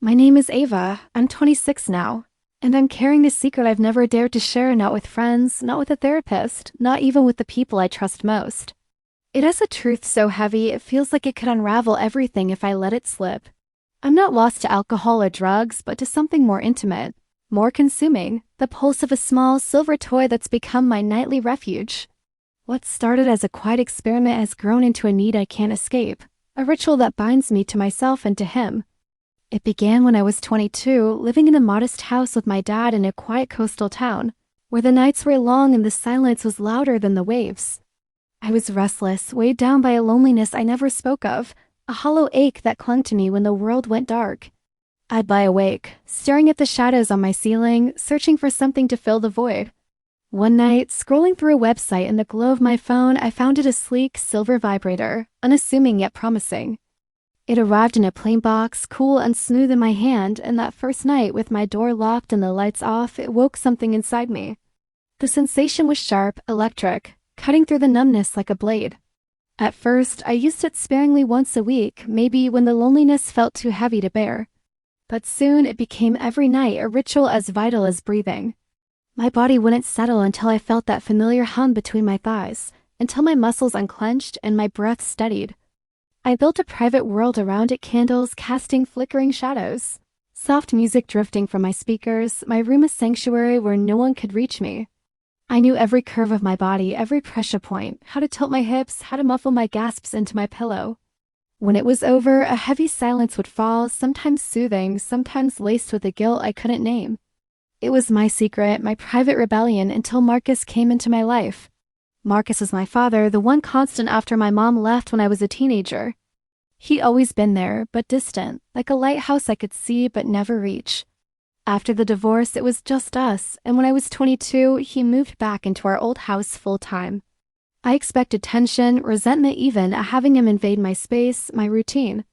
My name is Ava. I'm 26 now. And I'm carrying a secret I've never dared to share, not with friends, not with a therapist, not even with the people I trust most. It has a truth so heavy it feels like it could unravel everything if I let it slip. I'm not lost to alcohol or drugs, but to something more intimate, more consuming, the pulse of a small silver toy that's become my nightly refuge. What started as a quiet experiment has grown into a need I can't escape, a ritual that binds me to myself and to him. It began when I was 22, living in a modest house with my dad in a quiet coastal town, where the nights were long and the silence was louder than the waves. I was restless, weighed down by a loneliness I never spoke of, a hollow ache that clung to me when the world went dark. I'd lie awake, staring at the shadows on my ceiling, searching for something to fill the void. One night, scrolling through a website in the glow of my phone, I found it a sleek silver vibrator, unassuming yet promising. It arrived in a plain box, cool and smooth in my hand, and that first night, with my door locked and the lights off, it woke something inside me. The sensation was sharp, electric, cutting through the numbness like a blade. At first, I used it sparingly once a week, maybe when the loneliness felt too heavy to bear. But soon it became every night a ritual as vital as breathing. My body wouldn't settle until I felt that familiar hum between my thighs, until my muscles unclenched and my breath steadied. I built a private world around it, candles casting flickering shadows, soft music drifting from my speakers, my room a sanctuary where no one could reach me. I knew every curve of my body, every pressure point, how to tilt my hips, how to muffle my gasps into my pillow. When it was over, a heavy silence would fall, sometimes soothing, sometimes laced with a guilt I couldn't name. It was my secret, my private rebellion, until Marcus came into my life. Marcus was my father, the one constant after my mom left when I was a teenager. He'd always been there, but distant, like a lighthouse I could see but never reach. After the divorce, it was just us, and when I was 22, he moved back into our old house full-time. I expected tension, resentment even, at having him invade my space, my routine.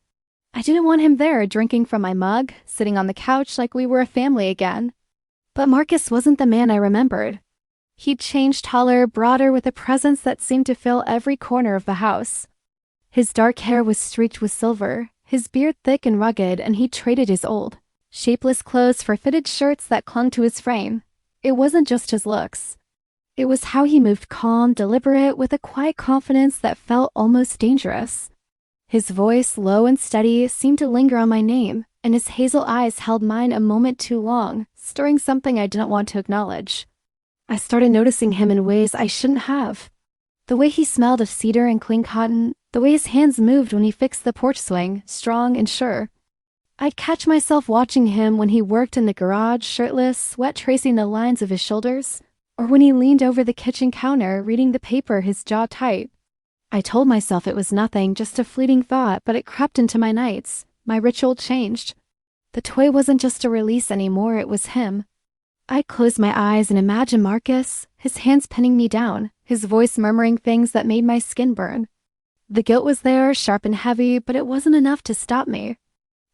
I didn't want him there, drinking from my mug, sitting on the couch like we were a family again. But Marcus wasn't the man I remembered. He'd changed, taller, broader, with a presence that seemed to fill every corner of the house. His dark hair was streaked with silver, his beard thick and rugged, and he traded his old, shapeless clothes for fitted shirts that clung to his frame. It wasn't just his looks. It was how he moved, calm, deliberate, with a quiet confidence that felt almost dangerous. His voice, low and steady, seemed to linger on my name, and his hazel eyes held mine a moment too long, stirring something I didn't want to acknowledge. I started noticing him in ways I shouldn't have. The way he smelled of cedar and clean cotton, the way his hands moved when he fixed the porch swing, strong and sure. I'd catch myself watching him when he worked in the garage, shirtless, sweat tracing the lines of his shoulders, or when he leaned over the kitchen counter, reading the paper, his jaw tight. I told myself it was nothing, just a fleeting thought, but it crept into my nights. My ritual changed. The toy wasn't just a release anymore, it was him. I'd close my eyes and imagine Marcus, his hands pinning me down, his voice murmuring things that made my skin burn. The guilt was there, sharp and heavy, but it wasn't enough to stop me.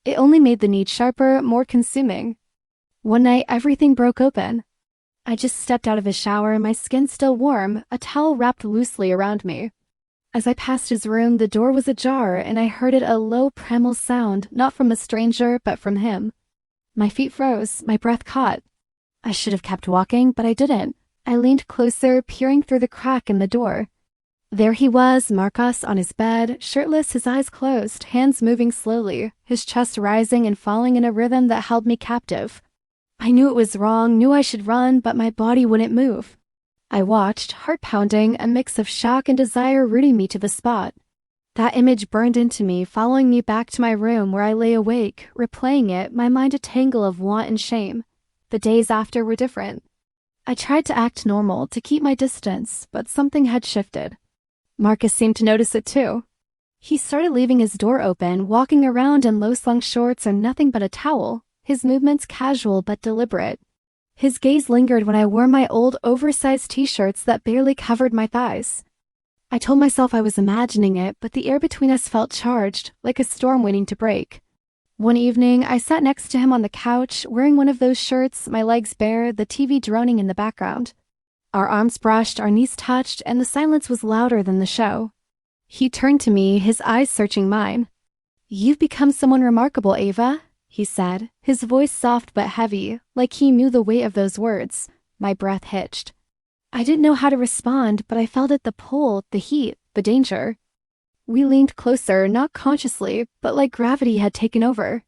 It only made the need sharper, more consuming. One night, everything broke open. I just stepped out of his shower, my skin still warm, a towel wrapped loosely around me. As I passed his room, the door was ajar, and I heard it a low, primal sound, not from a stranger, but from him. My feet froze, my breath caught. I should have kept walking, but I didn't. I leaned closer, peering through the crack in the door. There he was, Marcus, on his bed, shirtless, his eyes closed, hands moving slowly, his chest rising and falling in a rhythm that held me captive. I knew it was wrong, knew I should run, but my body wouldn't move. I watched, heart pounding, a mix of shock and desire rooting me to the spot. That image burned into me, following me back to my room where I lay awake, replaying it, my mind a tangle of want and shame. The days after were different. I tried to act normal, to keep my distance, but something had shifted. Marcus seemed to notice it too. He started leaving his door open, walking around in low-slung shorts and nothing but a towel, his movements casual but deliberate. His gaze lingered when I wore my old, oversized t-shirts that barely covered my thighs. I told myself I was imagining it, but the air between us felt charged, like a storm waiting to break. One evening, I sat next to him on the couch, wearing one of those shirts, my legs bare, the TV droning in the background. Our arms brushed, our knees touched, and the silence was louder than the show. He turned to me, his eyes searching mine. "You've become someone remarkable, Ava," he said, his voice soft but heavy, like he knew the weight of those words. My breath hitched. I didn't know how to respond, but I felt it, the pull, the heat, the danger. We leaned closer, not consciously, but like gravity had taken over.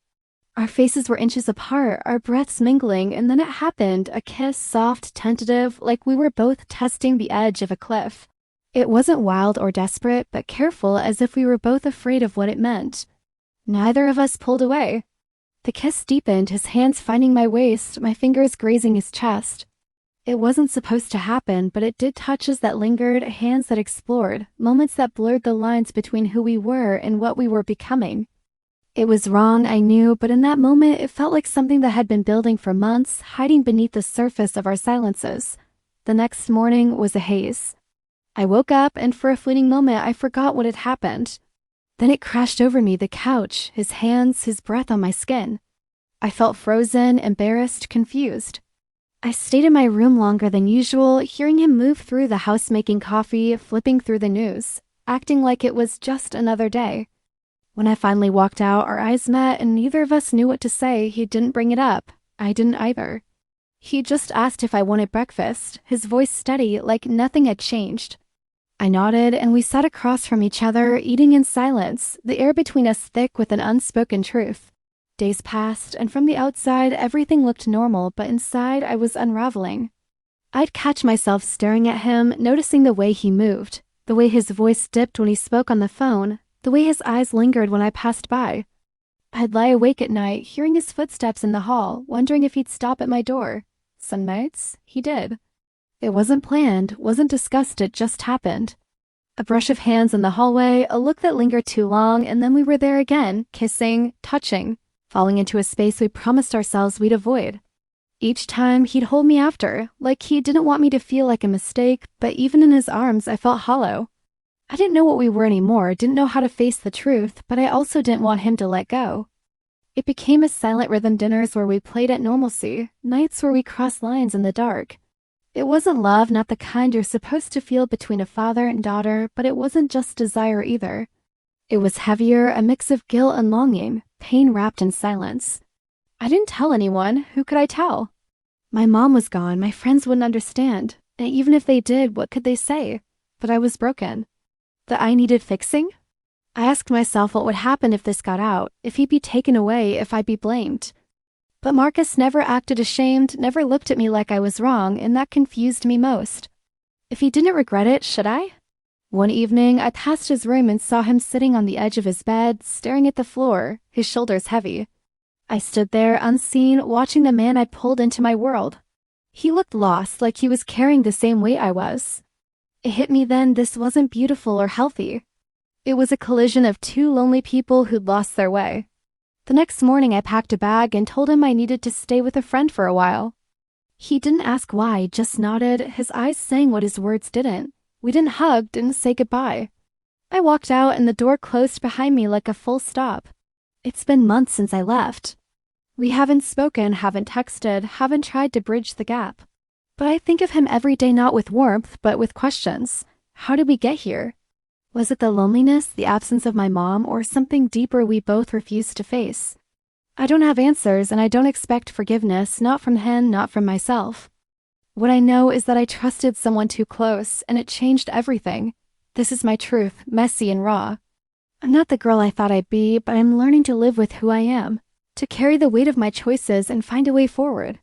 Our faces were inches apart, our breaths mingling, and then it happened, a kiss, soft, tentative, like we were both testing the edge of a cliff. It wasn't wild or desperate, but careful, as if we were both afraid of what it meant. Neither of us pulled away. The kiss deepened, his hands finding my waist, my fingers grazing his chest. It wasn't supposed to happen, but it did, touches that lingered, hands that explored, moments that blurred the lines between who we were and what we were becoming. It was wrong, I knew, but in that moment it felt like something that had been building for months, hiding beneath the surface of our silences. The next morning was a haze. I woke up, and for a fleeting moment I forgot what had happened. Then it crashed over me, the couch, his hands, his breath on my skin. I felt frozen, embarrassed, confused. I stayed in my room longer than usual, hearing him move through the house making coffee, flipping through the news, acting like it was just another day. When I finally walked out, our eyes met and neither of us knew what to say. He didn't bring it up. I didn't either. He just asked if I wanted breakfast, his voice steady, like nothing had changed. I nodded, and we sat across from each other, eating in silence, the air between us thick with an unspoken truth. Days passed, and from the outside, everything looked normal, but inside, I was unraveling. I'd catch myself staring at him, noticing the way he moved, the way his voice dipped when he spoke on the phone, the way his eyes lingered when I passed by. I'd lie awake at night, hearing his footsteps in the hall, wondering if he'd stop at my door. Some nights, he did. It wasn't planned, wasn't discussed, it just happened. A brush of hands in the hallway, a look that lingered too long, and then we were there again, kissing, touching, falling into a space we promised ourselves we'd avoid. Each time, he'd hold me after, like he didn't want me to feel like a mistake, but even in his arms, I felt hollow. I didn't know what we were anymore, didn't know how to face the truth, but I also didn't want him to let go. It became a silent rhythm, dinners where we played at normalcy, nights where we crossed lines in the dark. It wasn't love, not the kind you're supposed to feel between a father and daughter, but it wasn't just desire either. It was heavier, a mix of guilt and longing, pain wrapped in silence. I didn't tell anyone. Who could I tell? My mom was gone, my friends wouldn't understand, and even if they did, what could they say? But I was broken. That I needed fixing? I asked myself what would happen if this got out, if he'd be taken away, if I'd be blamed. But Marcus never acted ashamed, never looked at me like I was wrong, and that confused me most. If he didn't regret it, should I? One evening, I passed his room and saw him sitting on the edge of his bed, staring at the floor, his shoulders heavy. I stood there, unseen, watching the man I'd pulled into my world. He looked lost, like he was carrying the same weight I was. It hit me then, this wasn't beautiful or healthy. It was a collision of two lonely people who'd lost their way. The next morning I packed a bag and told him I needed to stay with a friend for a while. He didn't ask why, just nodded, his eyes saying what his words didn't. We didn't hug, didn't say goodbye. I walked out and the door closed behind me like a full stop. It's been months since I left. We haven't spoken, haven't texted, haven't tried to bridge the gap. But I think of him every day, not with warmth, but with questions. How did we get here? Was it the loneliness, the absence of my mom, or something deeper we both refused to face? I don't have answers, and I don't expect forgiveness, not from him, not from myself. What I know is that I trusted someone too close, and it changed everything. This is my truth, messy and raw. I'm not the girl I thought I'd be, but I'm learning to live with who I am, to carry the weight of my choices and find a way forward.